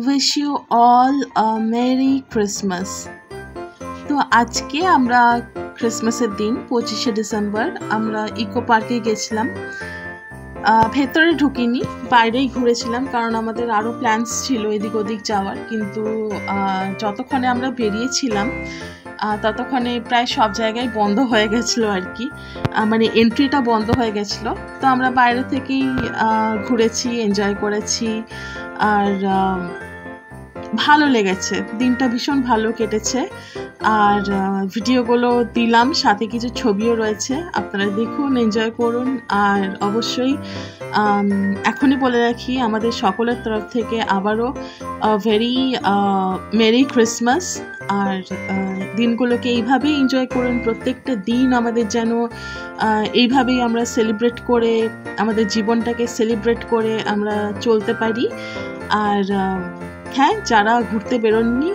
Wish you all merry Christmas. তো আজকে আমরা ক্রিসমাসের দিন 25শে ডিসেম্বর আমরা ইকো পার্কে গেছিলাম। ভেতরে ঢুকিনি, বাইরেই ঘুরেছিলাম, কারণ আমাদের আরও প্ল্যানস ছিল এদিক ওদিক যাওয়ার। কিন্তু যতক্ষণে আমরা বেরিয়েছিলাম ততক্ষণে প্রায় সব জায়গায় বন্ধ হয়ে গেছিলো আর কি, মানে এন্ট্রিটা বন্ধ হয়ে গেছিলো। তো আমরা বাইরে থেকেই ঘুরেছি, এনজয় করেছি, আর ভালো লেগেছে, দিনটা ভীষণ ভালো কেটেছে। আর ভিডিওগুলো দিলাম, সাথে কিছু ছবিও রয়েছে, আপনারা দেখুন, এনজয় করুন। আর অবশ্যই এখনই বলে রাখি, আমাদের সকলের তরফ থেকে আবারও ভেরি মেরি ক্রিসমাস। আর দিনগুলোকে এইভাবেই এনজয় করুন, প্রত্যেকটা দিন আমাদের যেন এইভাবেই আমরা সেলিব্রেট করে, আমাদের জীবনটাকে সেলিব্রেট করে আমরা চলতে পারি। আর হ্যাঁ, যারা ঘুরতে বেরোননি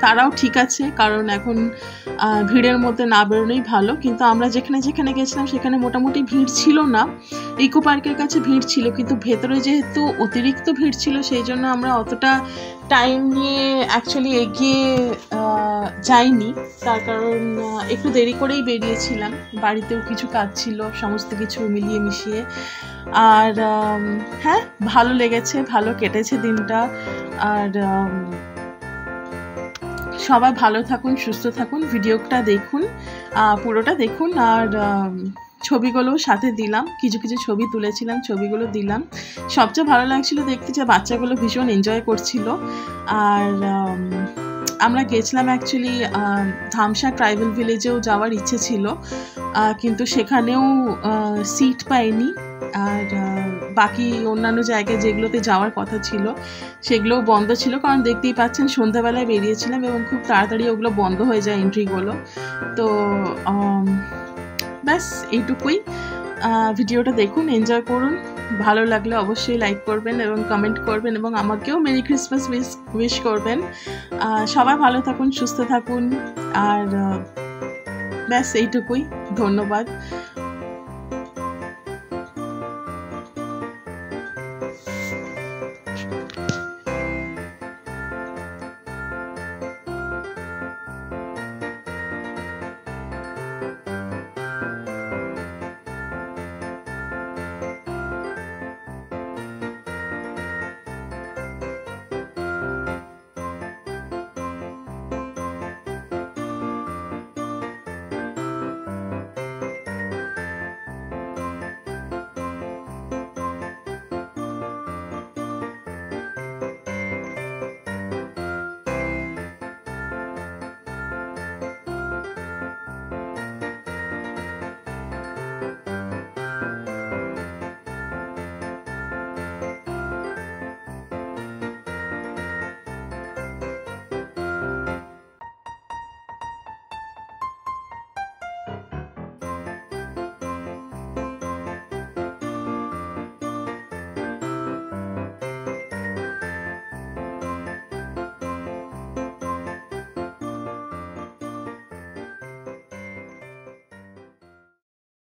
তারাও ঠিক আছে, কারণ এখন ভিড়ের মধ্যে না বেরোনোই ভালো। কিন্তু আমরা যেখানে যেখানে গেছিলাম সেখানে মোটামুটি ভিড় ছিল না। ইকো পার্কের কাছে ভিড় ছিল, কিন্তু ভেতরে যেহেতু অতিরিক্ত ভিড় ছিল সেই জন্য আমরা অতটা টাইম নিয়ে অ্যাকচুয়ালি এগিয়ে যাইনি। তার কারণ একটু দেরি করেই বেরিয়েছিলাম, বাড়িতেও কিছু কাজ ছিল, সমস্ত কিছু মিলিয়ে মিশিয়ে। আর হ্যাঁ, ভালো লেগেছে, ভালো কেটেছে দিনটা। আর সবাই ভালো থাকুন, সুস্থ থাকুন, ভিডিওটা দেখুন, পুরোটা দেখুন। আর ছবিগুলোও সাথে দিলাম, কিছু কিছু ছবি তুলেছিলাম, ছবিগুলো দিলাম। সবচেয়ে ভালো লাগছিল দেখতে যে বাচ্চাগুলো ভীষণ এনজয় করছিল। আর আমরা গেছিলাম অ্যাকচুয়ালি ধামসা ট্রাইবাল ভিলেজেও যাওয়ার ইচ্ছে ছিল, কিন্তু সেখানেও সিট পাইনি। আর বাকি অন্যান্য জায়গায় যেগুলোতে যাওয়ার কথা ছিল সেগুলোও বন্ধ ছিল, কারণ দেখতেই পাচ্ছেন সন্ধ্যাবেলায় বেরিয়েছিলাম এবং খুব তাড়াতাড়ি ওগুলো বন্ধ হয়ে যায় এন্ট্রিগুলো। তো ব্যাস এইটুকুই। ভিডিওটা দেখুন, এনজয় করুন, ভালো লাগলে অবশ্যই লাইক করবেন এবং কমেন্ট করবেন এবং আমাকেও মেরি ক্রিসমাস উইশ করবেন। সবাই ভালো থাকুন, সুস্থ থাকুন। আর ব্যাস এইটুকুই, ধন্যবাদ।